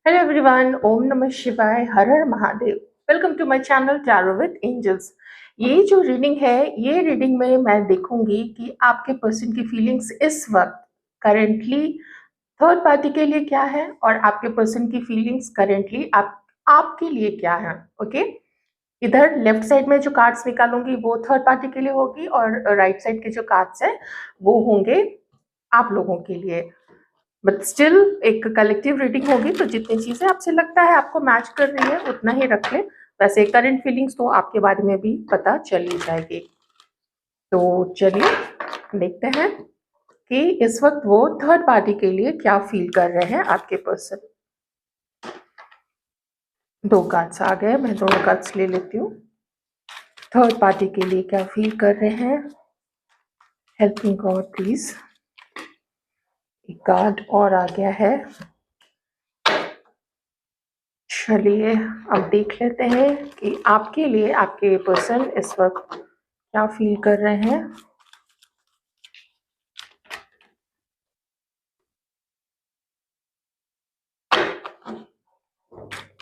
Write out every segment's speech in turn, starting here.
Hello everyone, ओम नमः शिवाय, हर हर Mahadev. Welcome to my channel tarot with angels. ये जो रीडिंग है, ये रीडिंग में मैं देखूंगी कि आपके पर्सन की फीलिंग्स इस वक्त करेंटली थर्ड पार्टी के लिए क्या है और आपके पर्सन की फीलिंग्स करेंटली आपके लिए क्या है। ओके, इधर लेफ्ट साइड में जो कार्ड्स निकालूंगी वो थर्ड पार्टी के लिए होगी और राइट साइड के जो कार्ड्स है वो होंगे आप लोगों के लिए। बट स्टिल एक कलेक्टिव रीडिंग होगी, तो जितनी चीजें आपसे लगता है आपको मैच कर रही है उतना ही रख लें। वैसे करंट फीलिंग्स तो आपके बारे में भी पता चल ही जाएगी। तो चलिए देखते हैं कि इस वक्त वो थर्ड पार्टी के लिए क्या फील कर रहे हैं आपके पर्सन। दो कार्ड्स आ गए, मैं दोनों कार्ड्स ले लेती हूँ। थर्ड पार्टी के लिए क्या फील कर रहे हैं, हेल्प मी गॉड प्लीज। एक कार्ड और आ गया है। चलिए अब देख लेते हैं कि आपके लिए आपके पर्सन इस वक्त क्या फील कर रहे हैं।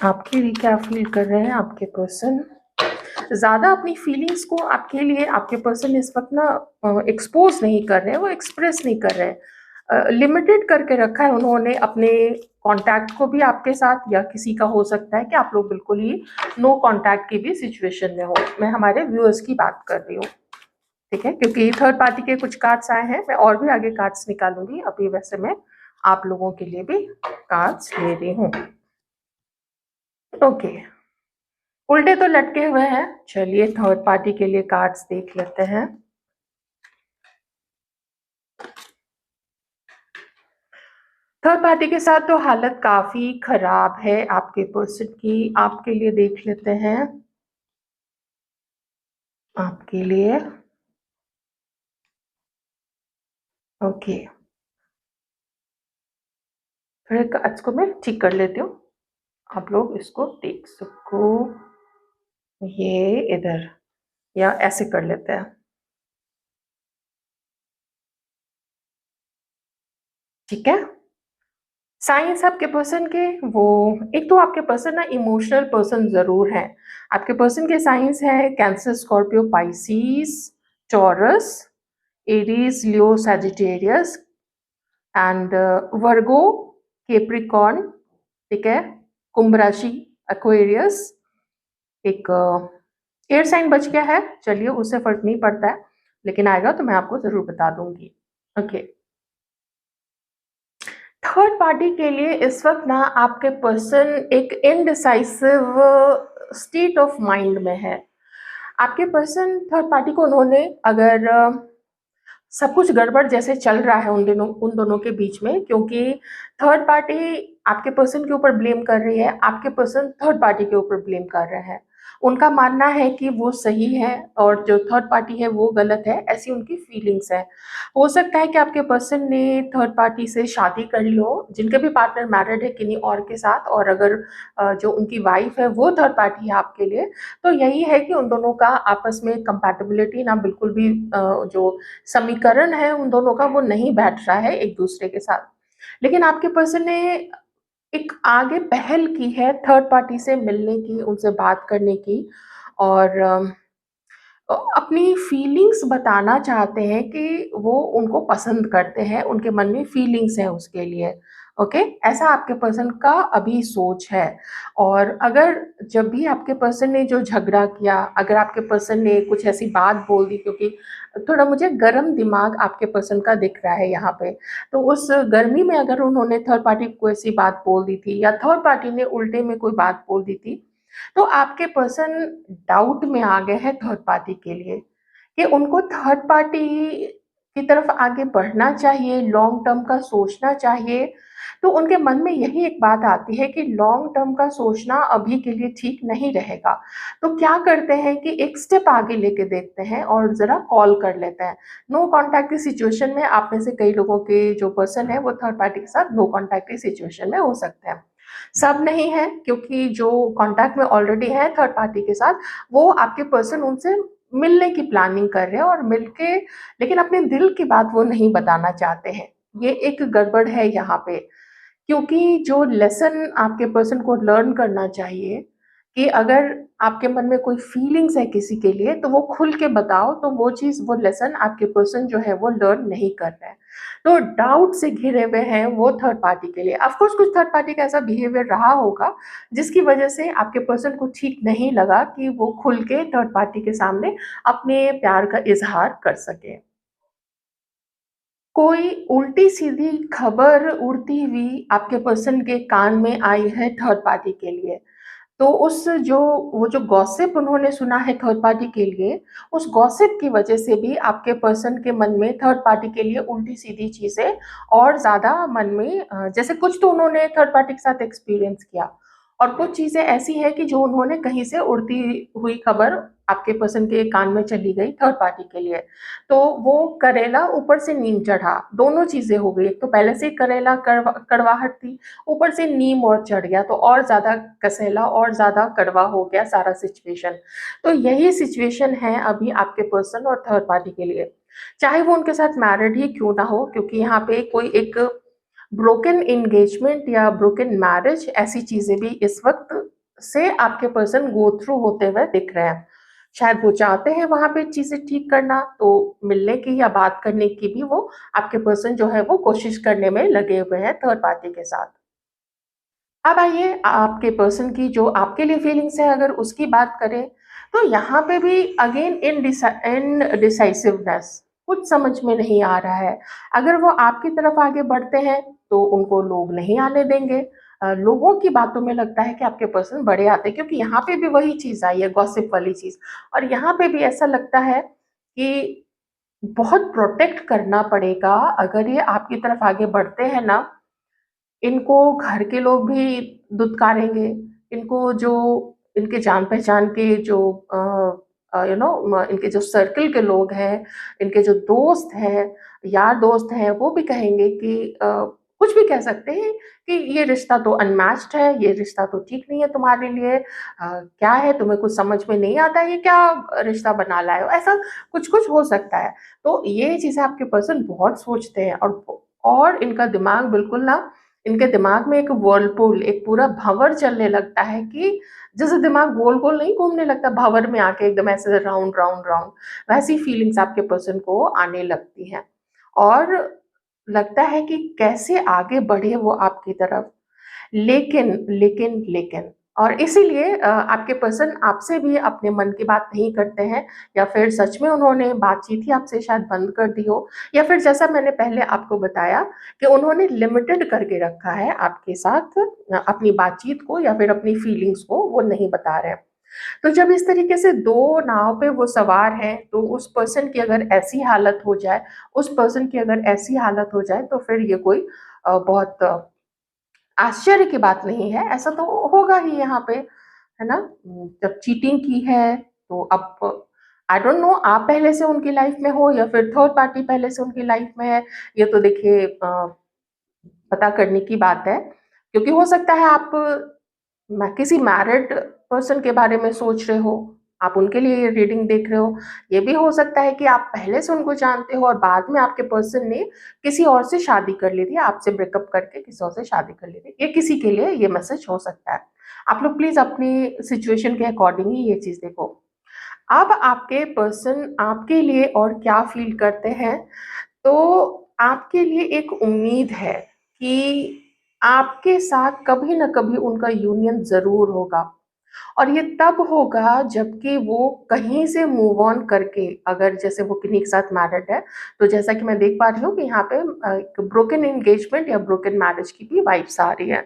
आपके लिए क्या फील कर रहे हैं आपके पर्सन। ज्यादा अपनी फीलिंग्स को आपके लिए आपके पर्सन इस वक्त ना एक्सपोज नहीं कर रहे हैं, वो एक्सप्रेस नहीं कर रहे हैं। लिमिटेड करके रखा है उन्होंने अपने कांटेक्ट को भी आपके साथ, या किसी का हो सकता है कि आप लोग बिल्कुल ही नो कांटेक्ट की भी सिचुएशन में हो। मैं हमारे व्यूअर्स की बात कर रही हूँ, ठीक है, क्योंकि थर्ड पार्टी के कुछ कार्ड्स आए हैं। मैं और भी आगे कार्ड्स निकालूंगी, अभी वैसे मैं आप लोगों के लिए भी कार्ड्स ले रही हूँ। ओके, उल्टे तो लटके हुए हैं। चलिए थर्ड पार्टी के लिए कार्ड्स देख लेते हैं। थर्ड पार्टी के साथ तो हालत काफी खराब है आपके पर्सन की। आपके लिए देख लेते हैं, आपके लिए। ओके, फिर कार्ड्स को मैं ठीक कर लेती हूँ, आप लोग इसको देख सको। ये इधर या ऐसे कर लेते हैं, ठीक है। साइंस आपके पर्सन के, वो एक तो आपके पर्सन ना इमोशनल पर्सन जरूर है। आपके पर्सन के साइंस है Cancer, Scorpio, Pisces, Taurus, Aries, Leo, Sagittarius and Virgo, Capricorn, ठीक है, कुंभ राशि, एक्वेरियस। एक एयर साइन बच गया है, चलिए उससे फर्क नहीं पड़ता है, लेकिन आएगा तो मैं आपको जरूर बता दूंगी। ओके, थर्ड पार्टी के लिए इस वक्त ना आपके पर्सन एक इनडिसाइसिव स्टेट ऑफ माइंड में है। आपके पर्सन थर्ड पार्टी को उन्होंने अगर सब कुछ गड़बड़ जैसे चल रहा है उन दोनों के बीच में, क्योंकि थर्ड पार्टी आपके पर्सन के ऊपर ब्लेम कर रही है, आपके पर्सन थर्ड पार्टी के ऊपर ब्लेम कर रहे हैं। उनका मानना है कि वो सही है और जो थर्ड पार्टी है वो गलत है, ऐसी उनकी फीलिंग्स है। हो सकता है कि आपके पर्सन ने थर्ड पार्टी से शादी कर ली हो, जिनके भी पार्टनर मैरिड है किन्हीं और के साथ, और अगर जो उनकी वाइफ है वो थर्ड पार्टी है आपके लिए, तो यही है कि उन दोनों का आपस में कंपैटिबिलिटी ना बिल्कुल भी जो समीकरण है उन दोनों का वो नहीं बैठ रहा है एक दूसरे के साथ। लेकिन आपके पर्सन ने एक आगे पहल की है थर्ड पार्टी से मिलने की, उनसे बात करने की, और अपनी फीलिंग्स बताना चाहते हैं कि वो उनको पसंद करते हैं, उनके मन में फीलिंग्स हैं उसके लिए। ओके, ऐसा आपके पर्सन का अभी सोच है। और अगर जब भी आपके पर्सन ने जो झगड़ा किया, अगर आपके पर्सन ने कुछ ऐसी बात बोल दी, क्योंकि थोड़ा मुझे गर्म दिमाग आपके पर्सन का दिख रहा है यहाँ पे, तो उस गर्मी में अगर उन्होंने थर्ड पार्टी को ऐसी बात बोल दी थी या थर्ड पार्टी ने उल्टे में कोई बात बोल दी थी, तो आपके पर्सन डाउट में आ गए हैं थर्ड पार्टी के लिए कि उनको थर्ड पार्टी की तरफ आगे बढ़ना चाहिए, लॉन्ग टर्म का सोचना चाहिए। तो उनके मन में यही एक बात आती है कि लॉन्ग टर्म का सोचना अभी के लिए ठीक नहीं रहेगा। तो क्या करते हैं कि एक स्टेप आगे लेके देखते हैं और जरा कॉल कर लेते हैं। नो कॉन्टैक्ट की सिचुएशन में आप में से कई लोगों के जो पर्सन है वो थर्ड पार्टी के साथ नो कॉन्टैक्ट की सिचुएशन में हो सकते हैं। सब नहीं है, क्योंकि जो कांटेक्ट में ऑलरेडी है थर्ड पार्टी के साथ, वो आपके पर्सन उनसे मिलने की प्लानिंग कर रहे हैं और मिलके, लेकिन अपने दिल की बात वो नहीं बताना चाहते हैं। ये एक गड़बड़ है यहाँ पे क्योंकि जो लेसन आपके पर्सन को लर्न करना चाहिए कि अगर आपके मन में कोई फीलिंग्स है किसी के लिए तो वो खुल के बताओ, तो वो चीज़, वो लेसन आपके पर्सन जो है वो लर्न नहीं कर रहा है। तो डाउट से घिरे हुए हैं वो थर्ड पार्टी के लिए। ऑफ कोर्स कुछ थर्ड पार्टी का ऐसा बिहेवियर रहा होगा जिसकी वजह से आपके पर्सन को ठीक नहीं लगा कि वो खुल के थर्ड पार्टी के सामने अपने प्यार का इज़हार कर सके। कोई उल्टी-सीधी खबर उड़ती हुई आपके पर्सन के कान में आई है थर्ड पार्टी के लिए, तो उस जो वो जो गॉसिप उन्होंने सुना है थर्ड पार्टी के लिए, उस गॉसिप की वजह से भी आपके पर्सन के मन में थर्ड पार्टी के लिए उल्टी-सीधी चीज़ें और ज़्यादा मन में जैसे कुछ तो उन्होंने थर्ड पार्टी के साथ एक्सपीरियंस किया और कुछ चीज़ें ऐसी हैं कि जो उन्होंने कहीं से उड़ती हुई खबर आपके पर्सन के कान में चली गई थर्ड पार्टी के लिए। तो वो करेला ऊपर से नीम चढ़ा, दोनों चीज़ें हो गई। एक तो पहले से ही करेला कड़वाहट थी, ऊपर से नीम और चढ़ गया, तो और ज़्यादा कसेला और ज़्यादा कड़वा हो गया सारा सिचुएशन। तो यही सिचुएशन है अभी आपके पर्सन और थर्ड पार्टी के लिए। चाहे वो उनके साथ मैरिड ही क्यों ना हो, क्योंकि यहाँ पे कोई एक ब्रोकन एंगेजमेंट या ब्रोकन मैरिज ऐसी चीज़ें भी इस वक़्त से आपके पर्सन गो थ्रू होते हुए दिख रहे हैं। शायद वो चाहते हैं वहाँ पे चीज़ें ठीक करना, तो मिलने की या बात करने की भी वो आपके पर्सन जो है वो कोशिश करने में लगे हुए हैं थर्ड पार्टी के साथ। अब आइए आपके पर्सन की जो आपके लिए फीलिंग्स है अगर उसकी बात करें, तो यहाँ पे भी अगेन इनडिसाइसिवनेस, कुछ समझ में नहीं आ रहा है। अगर वो आपकी तरफ आगे बढ़ते हैं, तो उनको लोग नहीं आने देंगे। लोगों की बातों में लगता है कि आपके पर्सन बड़े आते हैं, क्योंकि यहाँ पे भी वही चीज़ आई है, गॉसिप वाली चीज़। और यहाँ पे भी ऐसा लगता है कि बहुत प्रोटेक्ट करना पड़ेगा, अगर ये आपकी तरफ आगे बढ़ते हैं ना, इनको घर के लोग भी दुत्कारेंगे, इनको जो इनके जान-पहचान के जो इनके जो सर्कल के लोग हैं, इनके जो दोस्त हैं, यार दोस्त हैं, वो भी कहेंगे कि कुछ भी कह सकते हैं कि ये रिश्ता तो अनमैच्ड है, ये रिश्ता तो ठीक नहीं है तुम्हारे लिए। क्या है, तुम्हें कुछ समझ में नहीं आता, ये क्या रिश्ता बना लाए हो? ऐसा कुछ-कुछ हो सकता है। तो ये चीज़ें आपके पर्सन बहुत सोचते हैं और इनका दिमाग बिल्कुल ना, इनके दिमाग में एक व्हर्लपूल, एक पूरा भंवर चलने लगता है कि जैसे दिमाग गोल-गोल नहीं घूमने लगता भँवर में आके एकदम ऐसे राउंड, राउंड, राउंड, वैसी फीलिंग्स आपके पर्सन को आने लगती हैं। और लगता है कि कैसे आगे बढ़े वो आपकी तरफ। लेकिन और इसीलिए आपके पर्सन आपसे भी अपने मन की बात नहीं करते हैं, या फिर सच में उन्होंने बातचीत ही आपसे शायद बंद कर दी हो, या फिर जैसा मैंने पहले आपको बताया कि उन्होंने लिमिटेड करके रखा है आपके साथ अपनी बातचीत को या फिर अपनी फीलिंग्स को वो नहीं बता रहे हैं। तो जब इस तरीके से 2 नाव पे वो सवार हैं, तो उस पर्सन की अगर ऐसी हालत हो जाए, उस पर्सन की अगर ऐसी हालत हो जाए, तो फिर ये कोई बहुत आश्चर्य की बात नहीं है, ऐसा तो होगा ही यहाँ पे, है ना? जब चीटिंग की है, तो अब आई डोंट नो आप पहले से उनकी लाइफ़ में हो या फिर थर्ड पार्टी पहले से उनकी लाइफ़ में है, ये तो देखिए पता करने की बात है। क्योंकि हो सकता है आप किसी मैरिड पर्सन के बारे में सोच रहे हो, आप उनके लिए ये रीडिंग देख रहे हो। ये भी हो सकता है कि आप पहले से उनको जानते हो और बाद में आपके पर्सन ने किसी और से शादी कर ली थी, आपसे ब्रेकअप करके किसी और से शादी कर ली थी। ये किसी के लिए ये मैसेज हो सकता है। आप लोग प्लीज़ अपनी सिचुएशन के अकॉर्डिंग ही ये चीज़ देखो। अब आपके पर्सन आपके लिए और क्या फ़ील करते हैं, तो आपके लिए एक उम्मीद है कि आपके साथ कभी न कभी उनका यूनियन ज़रूर होगा। और ये तब होगा जबकि वो कहीं से मूव ऑन करके, अगर जैसे वो किन्हीं के साथ मैरिड है, तो जैसा कि मैं देख पा रही हूँ कि यहाँ पे एक ब्रोकन एंगेजमेंट या ब्रोकन मैरिज की भी वाइब्स आ रही हैं।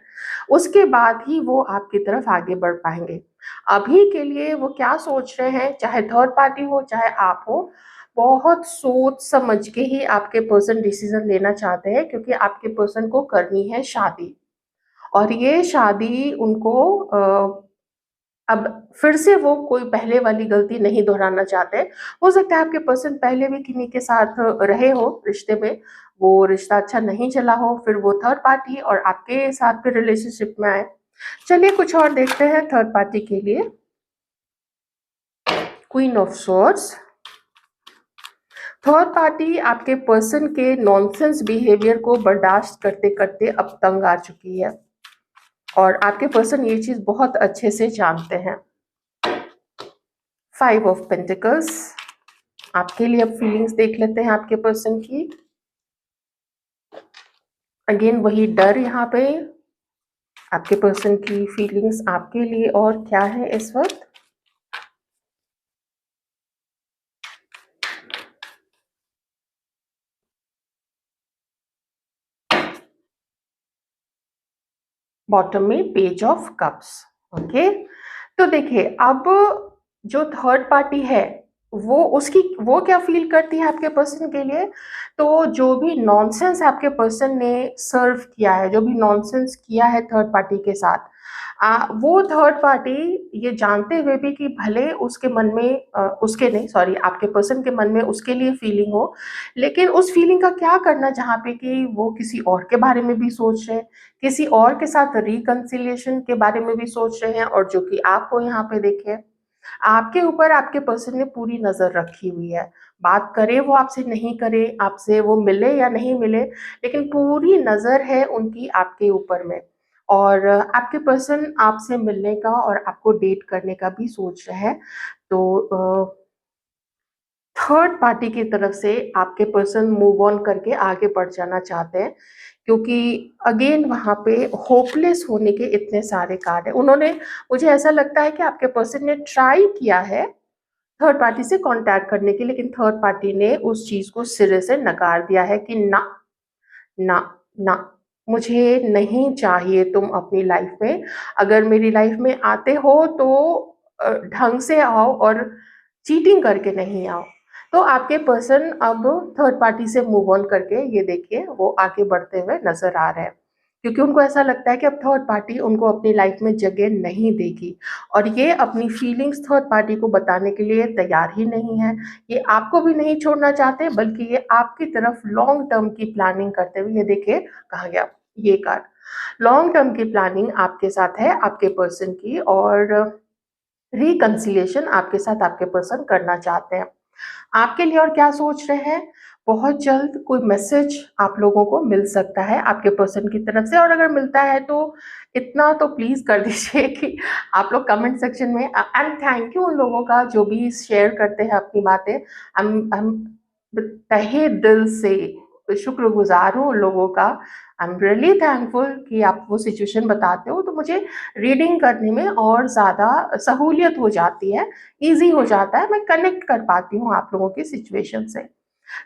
उसके बाद ही वो आपकी तरफ आगे बढ़ पाएँगे। अभी के लिए वो क्या सोच रहे हैं, चाहे थर्ड पार्टी हो, चाहे आप हो, बहुत सोच समझ के ही आपके पर्सन डिसीज़न लेना चाहते हैं, क्योंकि आपके पर्सन को करनी है शादी। और ये शादी उनको अब फिर से वो कोई पहले वाली गलती नहीं दोहराना चाहते। हो सकता है आपके पर्सन पहले भी किन्हीं के साथ रहे हो रिश्ते में, वो रिश्ता अच्छा नहीं चला हो, फिर वो थर्ड पार्टी और आपके साथ फिर रिलेशनशिप में आए। चलिए कुछ और देखते हैं थर्ड पार्टी के लिए। Queen of swords, third party आपके पर्सन के नॉनसेंस बिहेवियर को बर्दाश्त करते-करते अब तंग आ चुकी है और आपके पर्सन ये चीज़ बहुत अच्छे से जानते हैं। 5 ऑफ पेंटिकल्स आपके लिए अब फीलिंग्स देख लेते हैं आपके पर्सन की। अगेन वही डर यहाँ पे, आपके पर्सन की फीलिंग्स आपके लिए और क्या है इस वक़्त? बॉटम में पेज ऑफ कप्स। ओके, तो देखिए अब जो थर्ड पार्टी है वो क्या फील करती है आपके पर्सन के लिए, तो जो भी नॉनसेंस आपके पर्सन ने सर्व किया है, जो भी नॉनसेंस किया है थर्ड पार्टी के साथ, वो थर्ड पार्टी ये जानते हुए भी कि भले उसके मन में उसके नहीं सॉरी आपके पर्सन के मन में उसके लिए फीलिंग हो, लेकिन उस फीलिंग का क्या करना जहाँ पे कि वो किसी और के बारे में भी सोच रहे हैं, किसी और के साथ रिकंसिलिएशन के बारे में भी सोच रहे हैं, और जो कि आपको यहाँ पे देखिए आपके ऊपर आपके पर्सन ने पूरी नज़र रखी हुई है। बात करे वो आपसे नहीं करे, आपसे वो मिले या नहीं मिले, लेकिन पूरी नज़र है उनकी आपके ऊपर में। और आपके पर्सन आपसे मिलने का और आपको डेट करने का भी सोच रहे हैं। तो थर्ड पार्टी की तरफ से आपके पर्सन मूव ऑन करके आगे बढ़ जाना चाहते हैं, क्योंकि अगेन वहाँ पे होपलेस होने के इतने सारे कार्ड हैं। उन्होंने, मुझे ऐसा लगता है कि आपके पर्सन ने ट्राई किया है थर्ड पार्टी से कॉन्टैक्ट करने की, लेकिन थर्ड पार्टी ने उस चीज़ को सिरे से नकार दिया है कि ना, ना, ना, मुझे नहीं चाहिए तुम अपनी लाइफ में। अगर मेरी लाइफ में आते हो तो ढंग से आओ और चीटिंग करके नहीं आओ। तो आपके पर्सन अब थर्ड पार्टी से मूव ऑन करके ये देखिए वो आगे बढ़ते हुए नज़र आ रहे हैं। क्योंकि उनको ऐसा लगता है कि अब थर्ड पार्टी उनको अपनी लाइफ में जगह नहीं देगी, और ये अपनी फीलिंग्स थर्ड पार्टी को बताने के लिए तैयार ही नहीं है। ये आपको भी नहीं छोड़ना चाहते, बल्कि ये आपकी तरफ लॉन्ग टर्म की प्लानिंग करते हुए, ये देखिए कहाँ गया ये कार्ड, लॉन्ग टर्म की प्लानिंग आपके साथ है आपके पर्सन की, और रिकंसिलिएशन आपके साथ आपके पर्सन करना चाहते हैं। आपके लिए और क्या सोच रहे हैं? बहुत जल्द कोई मैसेज आप लोगों को मिल सकता है आपके पर्सन की तरफ से, और अगर मिलता है तो इतना तो प्लीज़ कर दीजिए कि आप लोग कमेंट सेक्शन में एंड थैंक यू उन लोगों का जो भी शेयर करते हैं अपनी बातें। हम तहे दिल से शुक्रगुज़ार हूँ उन लोगों का। आई एम रियली थैंकफुल कि आप वो सिचुएशन बताते हो, तो मुझे रीडिंग करने में और ज़्यादा सहूलियत हो जाती है, ईज़ी हो जाता है, मैं कनेक्ट कर पाती हूँ आप लोगों की सिचुएशन से।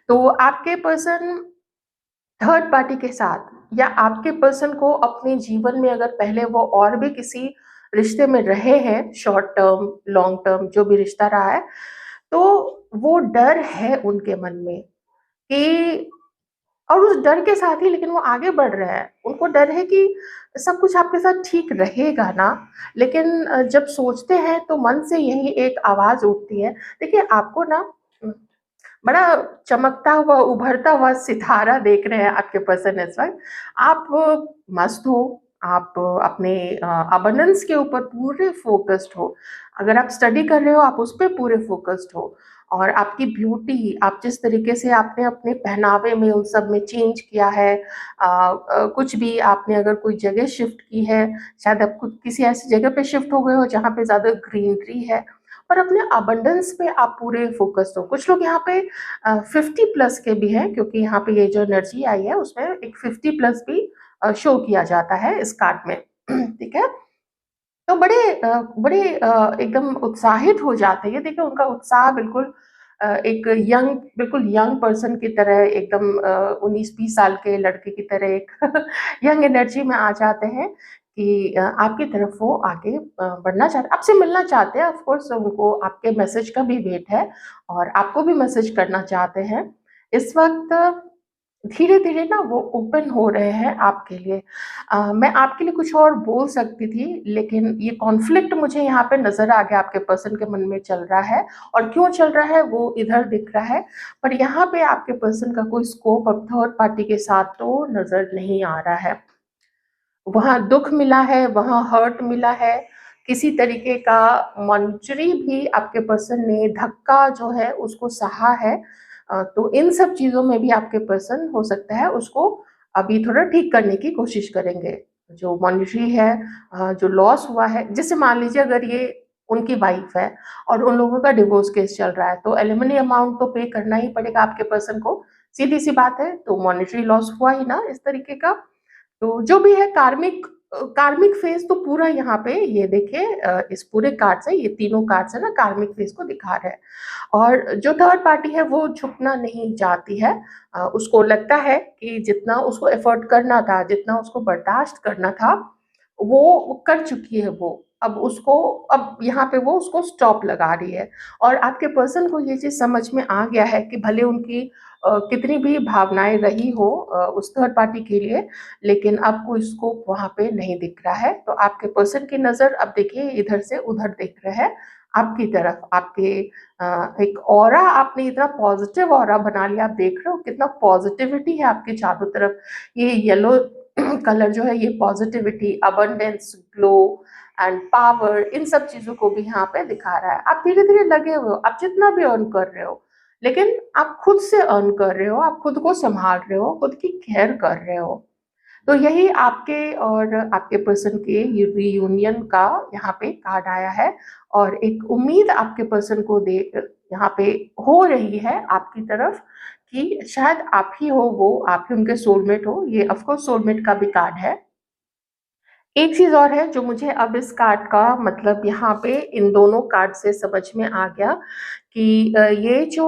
तो आपके पर्सन थर्ड पार्टी के साथ, या आपके पर्सन को अपने जीवन में अगर पहले वो और भी किसी रिश्ते में रहे हैं, शॉर्ट टर्म, लॉन्ग टर्म जो भी रिश्ता रहा है, तो वो डर है उनके मन में कि, और उस डर के साथ ही लेकिन वो आगे बढ़ रहे हैं। उनको डर है कि सब कुछ आपके साथ ठीक रहेगा ना, लेकिन जब सोचते हैं तो मन से यही एक आवाज़ उठती है। देखिए आपको ना बड़ा चमकता हुआ, उभरता हुआ सितारा देख रहे हैं आपके पर्सन इस वक़्त। आप मस्त हो, आप अपने अबंडेंस के ऊपर पूरे फ़ोकस्ड हो। अगर आप स्टडी कर रहे हो, आप उस पे पूरे फ़ोकस्ड हो, और आपकी ब्यूटी, आप जिस तरीके से आपने अपने पहनावे में उन सब में चेंज किया है, कुछ भी आपने अगर कोई जगह शिफ्ट की है, शायद आप खुद किसी ऐसी जगह पे शिफ्ट हो गए हो जहाँ पे ज़्यादा ग्रीनरी है, और अपने अबंडेंस पे आप पूरे फ़ोकस्ड हो। कुछ लोग यहाँ पे 50 प्लस के भी हैं, क्योंकि यहाँ पे ये जो एनर्जी आई है उसमें एक 50 प्लस भी शो किया जाता है इस कार्ड में। ठीक है? तो बड़े एकदम उत्साहित हो जाते हैं। ये देखिए उनका उत्साह बिल्कुल एक बिल्कुल यंग पर्सन की तरह, एकदम 19-20 साल के लड़के की तरह एक यंग एनर्जी में आ जाते हैं कि आपकी तरफ वो आगे बढ़ना चाहते, आपसे मिलना चाहते हैं। ऑफ कोर्स उनको आपके मैसेज का भी वेट है, और आपको भी मैसेज करना चाहते हैं। इस वक़्त धीरे-धीरे ना वो ओपन हो रहे हैं आपके लिए। मैं आपके लिए कुछ और बोल सकती थी, लेकिन ये कॉन्फ्लिक्ट मुझे यहाँ पे नज़र आ गया आपके पर्सन के मन में चल रहा है, और क्यों चल रहा है वो इधर दिख रहा है। पर यहाँ पे आपके पर्सन का कोई स्कोप अब थर्ड पार्टी के साथ तो नज़र नहीं आ रहा है। वहाँ दुःख मिला है, वहाँ हर्ट मिला है, किसी तरीके का मॉनेटरी भी आपके पर्सन ने धक्का जो है उसको सहा है। तो इन सब चीज़ों में भी आपके पर्सन हो सकता है उसको अभी थोड़ा ठीक करने की कोशिश करेंगे। जो मॉनेटरी है जो लॉस हुआ है, जैसे मान लीजिए अगर ये उनकी वाइफ है और उन लोगों का डिवोर्स केस चल रहा है, तो एलिमनी अमाउंट तो पे करना ही पड़ेगा आपके पर्सन को, सीधी-सी बात है। तो मॉनेटरी लॉस हुआ ही ना इस तरीके का। तो जो भी है कार्मिक फेज तो पूरा यहाँ पे ये देखिए इस पूरे कार्ड से, ये तीनों कार्ड से ना कार्मिक फेज को दिखा रहे हैं। और जो थर्ड पार्टी है वो झुकना नहीं चाहती है। उसको लगता है कि जितना उसको एफर्ट करना था, जितना उसको बर्दाश्त करना था, वो कर चुकी है वो। अब यहाँ पे वो उसको स्टॉप लगा रही है। और आपके पर्सन को ये चीज़ समझ में आ गया है कि भले उनकी कितनी भी भावनाएँ रही हो उस थर्ड पार्टी के लिए, लेकिन अब कोई स्कोप वहाँ पे नहीं दिख रहा है। तो आपके पर्सन की नज़र अब देखिए इधर से उधर देख रहे हैं, आपकी तरफ। आपके एक ऑरा आपने इतना पॉजिटिव ऑरा बना लिया, आप देख रहे हो कितना पॉजिटिविटी है आपके चारों तरफ। ये येलो कलर जो है ये positivity, abundance, glow and power, इन सब चीज़ों को भी यहाँ पे दिखा रहा है। आप धीरे-धीरे लगे हुए हो, आप जितना भी अर्न कर रहे हो, लेकिन आप खुद से अर्न कर रहे हो, आप खुद को सँभाल रहे हो, खुद की केयर कर रहे हो। तो यही आपके और आपके पर्सन के ये रियूनियन का यहाँ पे कार्ड आया है। और एक उम्मीद आपके पर्सन को दे यहाँ पे हो रही है आपकी तरफ कि शायद आप ही हो वो, आप ही उनके सोलमेट हो। ये ऑफ कोर्स सोलमेट का भी कार्ड है। एक चीज़ और है जो मुझे अब इस कार्ड का मतलब यहाँ पे इन दोनों कार्ड से समझ में आ गया कि ये जो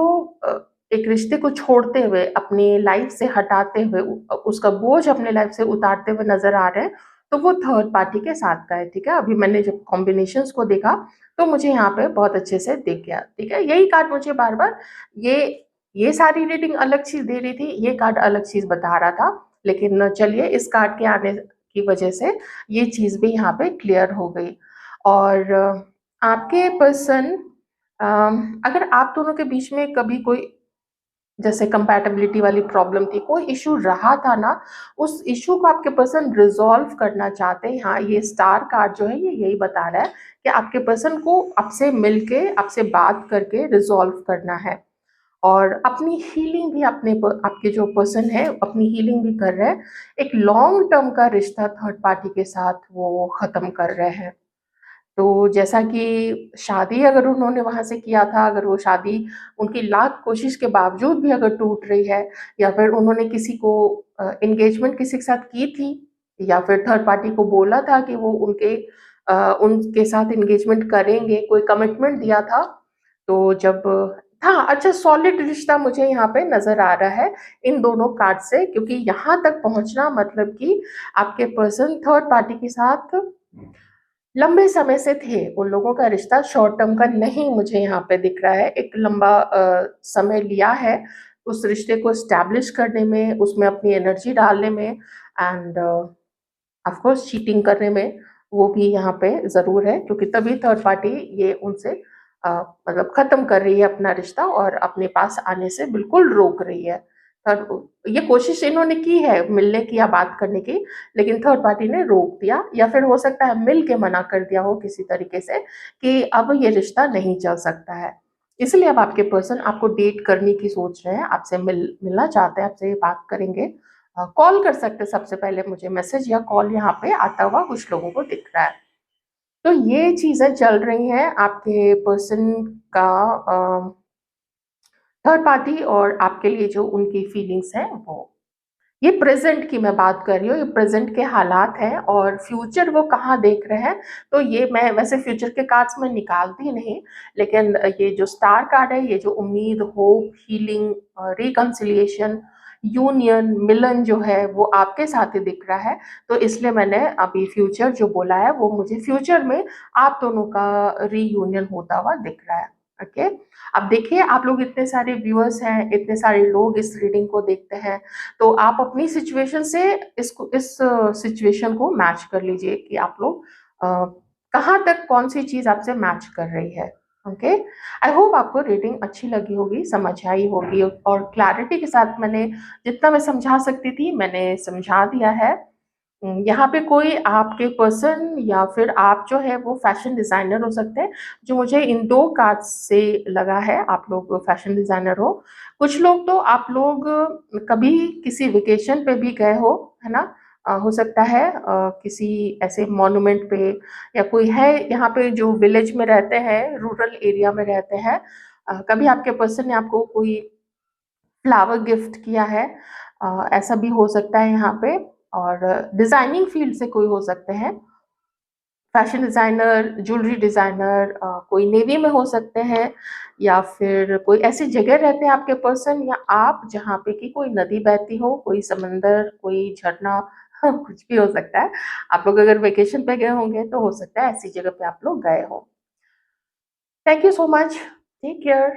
एक रिश्ते को छोड़ते हुए, अपनी लाइफ से हटाते हुए, उसका बोझ अपने लाइफ से उतारते हुए नज़र आ रहे हैं, तो वो थर्ड पार्टी के साथ का है, ठीक है? अभी मैंने जब कॉम्बिनेशंस को देखा, तो मुझे यहाँ पे बहुत अच्छे से दिख गया, ठीक है? यही कार्ड मुझे बार-बार ये ये सारी रीडिंग अलग चीज़ दे रही थी, ये कार्ड अलग चीज़ बता रहा था। लेकिन चलिए इस कार्ड के आने की वजह से ये चीज़ भी यहाँ पे क्लियर हो गई। और आपके पर्सन अगर आप दोनों के बीच में कभी कोई जैसे कंपैटिबिलिटी वाली प्रॉब्लम थी, कोई इश्यू रहा था ना, उस इश्यू को आपके पर्सन रिज़ॉल्व करना चाहते हैं। हाँ, ये स्टार कार्ड जो है ये यही बता रहा है कि आपके पर्सन को आपसे मिलके, आपसे बात करके रिज़ॉल्व करना है। और अपनी हीलिंग भी आपके जो पर्सन है अपनी हीलिंग भी कर रहे हैं। एक लॉन्ग टर्म का रिश्ता थर्ड पार्टी के साथ वो ख़त्म कर रहे हैं। तो जैसा कि शादी अगर उन्होंने वहाँ से किया था, अगर वो शादी उनकी लाख कोशिश के बावजूद भी अगर टूट रही है, या फिर उन्होंने किसी को एंगेजमेंट किसी के साथ की थी, या फिर थर्ड पार्टी को बोला था कि वो उनके साथ एंगेजमेंट करेंगे, कोई कमिटमेंट दिया था, तो जब हाँ, अच्छा सॉलिड रिश्ता मुझे यहाँ पे नज़र आ रहा है इन दोनों कार्ड से, क्योंकि यहाँ तक पहुँचना मतलब कि आपके पर्सन थर्ड पार्टी के साथ लंबे समय से थे। उन लोगों का रिश्ता शॉर्ट टर्म का नहीं मुझे यहाँ पे दिख रहा है। एक लंबा समय लिया है उस रिश्ते को एस्टैब्लिश करने में, उसमें अपनी एनर्जी डालने में एंड ऑफ कोर्स चीटिंग करने में, वो भी यहाँ पे ज़रूर है, क्योंकि तभी थर्ड पार्टी ये उनसे अ, मतलब ख़त्म कर रही है अपना रिश्ता और अपने पास आने से बिल्कुल रोक रही है। ये कोशिश इन्होंने की है मिलने की या बात करने की, लेकिन थर्ड पार्टी ने रोक दिया, या फिर हो सकता है मिल के मना कर दिया हो किसी तरीके से कि अब ये रिश्ता नहीं चल सकता है। इसलिए अब आपके पर्सन आपको डेट करने की सोच रहे हैं, आपसे मिलना चाहते हैं, आपसे बात करेंगे। कॉल कर सकते हैं, सबसे पहले मुझे मैसेज या कॉल यहाँ पे आता हुआ कुछ लोगों को दिख रहा है। तो ये चीज़ें चल रही हैं आपके पर्सन का थर्ड पार्टी और आपके लिए जो उनकी फीलिंग्स हैं वो। ये प्रेज़ेंट की मैं बात कर रही हूँ, ये प्रेज़ेंट के हालात हैं और फ्यूचर वो कहाँ देख रहे हैं, तो ये मैं वैसे फ्यूचर के कार्ड्स मैं निकालती नहीं, लेकिन ये जो स्टार कार्ड है, ये जो उम्मीद, होप, हीलिंग रिकन्सिलिएशन, यूनियन, मिलन जो है, वो आपके साथ ही दिख रहा है। तो इसलिए मैंने अभी फ्यूचर जो बोला है, वो मुझे फ्यूचर में आप दोनों का रीयूनियन होता हुआ दिख रहा है, ओके? अब देखिए, आप लोग इतने सारे व्यूअर्स हैं, इतने सारे लोग इस रीडिंग को देखते हैं, तो आप अपनी सिचुएशन से इस सिचुएशन को मैच कर लीजिए कि आप लोग कहाँ तक कौन-सी चीज़ आपसे मैच कर रही है, ओके? आई होप आपको रीडिंग अच्छी लगी होगी, समझ आई होगी और क्लैरिटी के साथ मैंने जितना मैं समझा सकती थी, मैंने समझा दिया है। यहाँ पे कोई आपके पर्सन या फिर आप जो है वो फैशन डिज़ाइनर हो सकते हैं, जो मुझे इन 2 कार्ड्स से लगा है आप लोग फैशन डिज़ाइनर हो। कुछ लोग तो आप लोग कभी किसी वेकेशन पे भी गए हो, है ना? हो सकता है किसी ऐसे मॉन्यूमेंट पे या कोई है यहाँ पे जो विलेज में रहते हैं, रूरल एरिया में रहते हैं। कभी आपके पर्सन ने आपको कोई फ्लावर गिफ्ट किया है, ऐसा भी हो सकता है यहाँ पे। और डिज़ाइनिंग फ़ील्ड से कोई हो सकते हैं, फैशन डिज़ाइनर, ज्वेलरी डिज़ाइनर, कोई नेवी में हो सकते हैं या फिर कोई ऐसी जगह रहते हैं आपके पर्सन या आप जहाँ पे कि कोई नदी बहती हो, कोई समंदर, कोई झरना कुछ भी हो सकता है। आप लोग अगर वेकेशन पे गए होंगे तो हो सकता है ऐसी जगह पे आप लोग गए हों। Thank you so much. Take care.